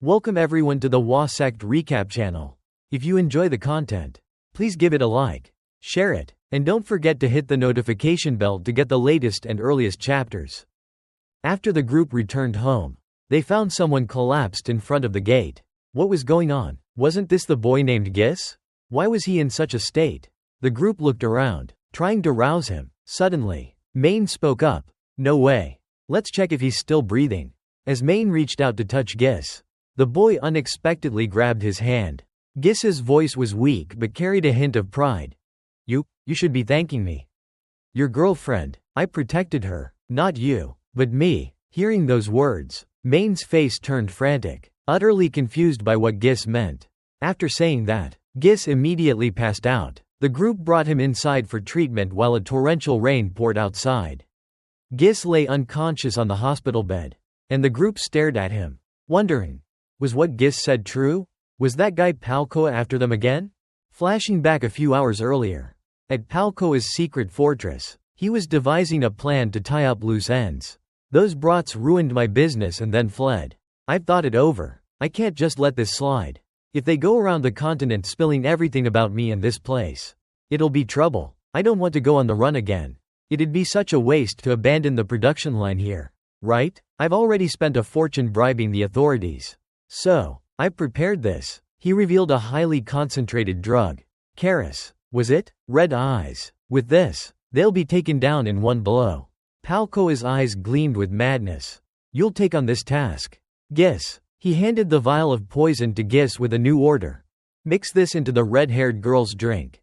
Welcome everyone to the Hua Sect Recap channel. If you enjoy the content, please give it a like, share it, and don't forget to hit the notification bell to get the latest and earliest chapters. After the group returned home, they found someone collapsed in front of the gate. What was going on? Wasn't this the boy named Gis? Why was he in such a state? The group looked around, trying to rouse him. Suddenly, Maine spoke up. No way. Let's check if he's still breathing. As Maine reached out to touch Gis, the boy unexpectedly grabbed his hand. Gis's voice was weak but carried a hint of pride. You should be thanking me. Your girlfriend, I protected her, not you, but me. Hearing those words, Maine's face turned frantic, utterly confused by what Gis meant. After saying that, Gis immediately passed out. The group brought him inside for treatment while a torrential rain poured outside. Gis lay unconscious on the hospital bed, and the group stared at him, wondering, was what Gis said true? Was that guy Palkoa after them again? Flashing back a few hours earlier, at Palkoa's secret fortress, he was devising a plan to tie up loose ends. Those brats ruined my business and then fled. I've thought it over. I can't just let this slide. If they go around the continent spilling everything about me and this place, it'll be trouble. I don't want to go on the run again. It'd be such a waste to abandon the production line here, right? I've already spent a fortune bribing the authorities. So, I prepared this. He revealed a highly concentrated drug. Karis, was it? Red eyes. With this, they'll be taken down in one blow. Palkoa's eyes gleamed with madness. You'll take on this task. Gis. He handed the vial of poison to Gis with a new order. Mix this into the red-haired girl's drink.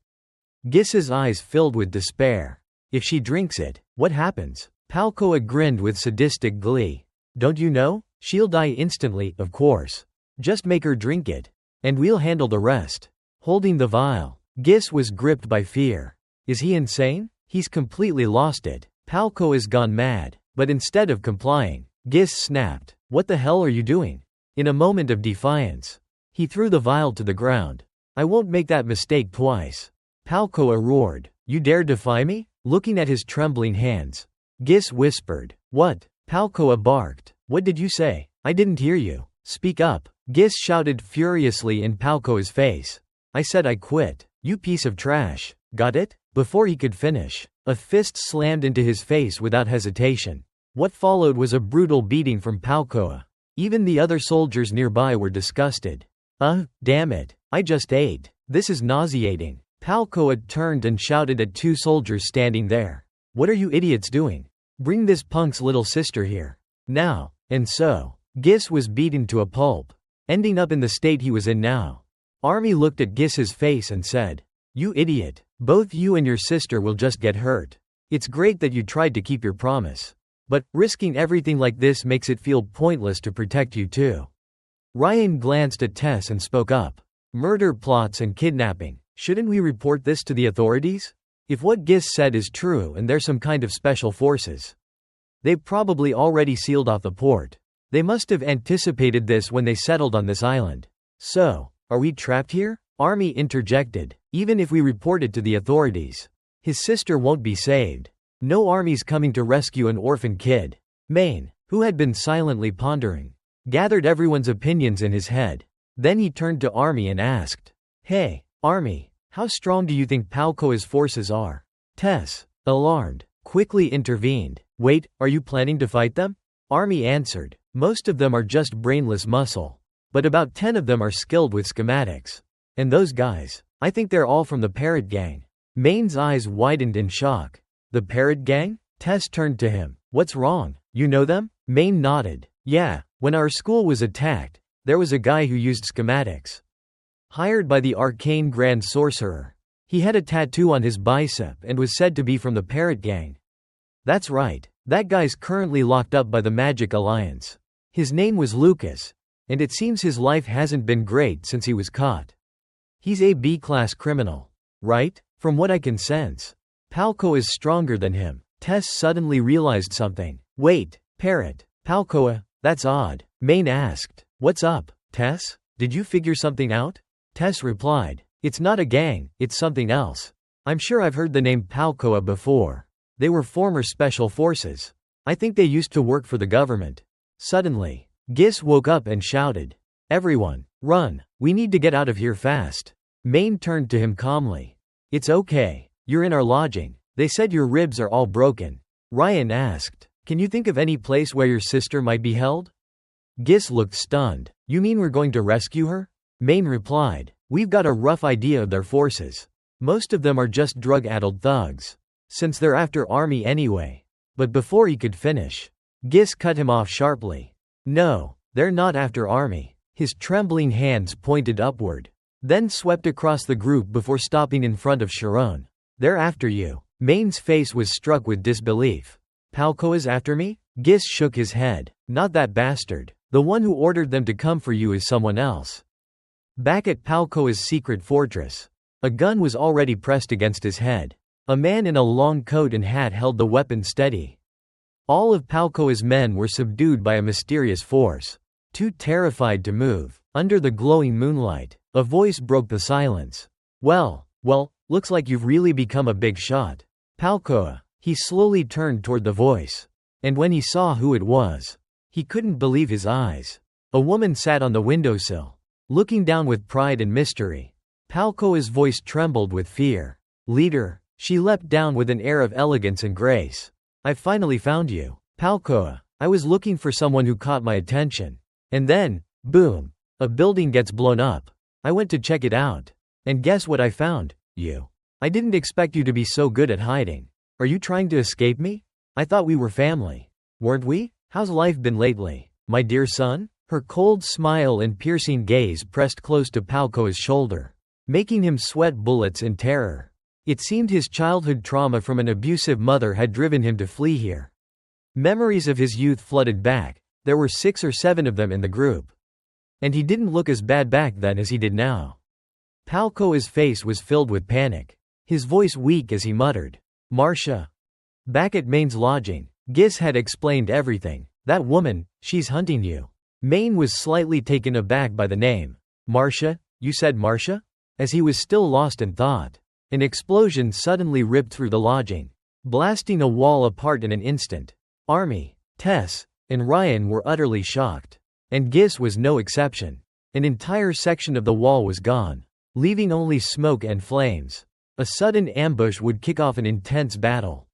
Gis's eyes filled with despair. If she drinks it, what happens? Palkoa grinned with sadistic glee. Don't you know? She'll die instantly, of course. Just make her drink it, and we'll handle the rest. Holding the vial, Gis was gripped by fear. Is he insane? He's completely lost it. Palkoa's gone mad, but instead of complying, Gis snapped. What the hell are you doing? In a moment of defiance, he threw the vial to the ground. I won't make that mistake twice. Palkoa roared. You dare defy me? Looking at his trembling hands, Gis whispered. What? Palkoa barked. What did you say? I didn't hear you. Speak up. Gis shouted furiously in Palkoa's face. I said I quit. You piece of trash. Got it? Before he could finish, a fist slammed into his face without hesitation. What followed was a brutal beating from Palkoa. Even the other soldiers nearby were disgusted. Damn it. I just ate. This is nauseating. Palkoa turned and shouted at two soldiers standing there. What are you idiots doing? Bring this punk's little sister here. Now. And so, Gis was beaten to a pulp, ending up in the state he was in now. Army looked at Gis's face and said, You idiot. Both you and your sister will just get hurt. It's great that you tried to keep your promise. But, risking everything like this makes it feel pointless to protect you too. Ryan glanced at Tess and spoke up. Murder plots and kidnapping. Shouldn't we report this to the authorities? If what Gis said is true and they're some kind of special forces, they probably already sealed off the port. They must have anticipated this when they settled on this island. So, are we trapped here? Army interjected. Even if we report it to the authorities, his sister won't be saved. No army's coming to rescue an orphan kid. Maine, who had been silently pondering, gathered everyone's opinions in his head. Then he turned to Army and asked, Hey, Army, how strong do you think Palkoa's forces are? Tess, alarmed, quickly intervened. Wait, are you planning to fight them? Army answered, Most of them are just brainless muscle. But about 10 of them are skilled with schematics. And those guys, I think they're all from the Parrot Gang. Maine's eyes widened in shock. The Parrot Gang? Tess turned to him. What's wrong? You know them? Maine nodded. Yeah, when our school was attacked, there was a guy who used schematics. Hired by the arcane grand sorcerer. He had a tattoo on his bicep and was said to be from the Parrot Gang. That's right. That guy's currently locked up by the Magic Alliance. His name was Lucas, and it seems his life hasn't been great since he was caught. He's a B-class criminal, right? From what I can sense. Palkoa is stronger than him. Tess suddenly realized something. Wait, Parrot. Palkoa, that's odd. Maine asked. What's up, Tess? Did you figure something out? Tess replied. It's not a gang, it's something else. I'm sure I've heard the name Palkoa before. They were former special forces. I think they used to work for the government. Suddenly, Gis woke up and shouted. Everyone, run. We need to get out of here fast. Maine turned to him calmly. It's okay. You're in our lodging. They said your ribs are all broken. Ryan asked, can you think of any place where your sister might be held? Gis looked stunned. You mean we're going to rescue her? Maine replied, we've got a rough idea of their forces. Most of them are just drug-addled thugs. Since they're after Army anyway. But before he could finish, Gis cut him off sharply. No, they're not after Army. His trembling hands pointed upward, then swept across the group before stopping in front of Sharon. They're after you. Maine's face was struck with disbelief. Palco is after me? Gis shook his head. Not that bastard. The one who ordered them to come for you is someone else. Back at Palco's secret fortress, a gun was already pressed against his head. A man in a long coat and hat held the weapon steady. All of Palco's men were subdued by a mysterious force. Too terrified to move. Under the glowing moonlight, a voice broke the silence. Well, looks like you've really become a big shot. Palcoa. He slowly turned toward the voice. And when he saw who it was, he couldn't believe his eyes. A woman sat on the windowsill, looking down with pride and mystery. Palcoa's voice trembled with fear. Leader. She leapt down with an air of elegance and grace. I've finally found you. Palcoa. I was looking for someone who caught my attention. And then, boom, a building gets blown up. I went to check it out. And guess what I found? You. I didn't expect you to be so good at hiding. Are you trying to escape me? I thought we were family. Weren't we? How's life been lately, my dear son? Her cold smile and piercing gaze pressed close to Palcoa's shoulder, making him sweat bullets in terror. It seemed his childhood trauma from an abusive mother had driven him to flee here. Memories of his youth flooded back. There were 6 or 7 of them in the group. And he didn't look as bad back then as he did now. Palcoa's face was filled with panic, his voice weak as he muttered, Marcia. Back at Maine's lodging, Gis had explained everything. That woman, she's hunting you. Maine was slightly taken aback by the name. Marcia? You said Marcia? As he was still lost in thought, an explosion suddenly ripped through the lodging, blasting a wall apart in an instant. Army, Tess, and Ryan were utterly shocked. And Gis was no exception. An entire section of the wall was gone, leaving only smoke and flames. A sudden ambush would kick off an intense battle.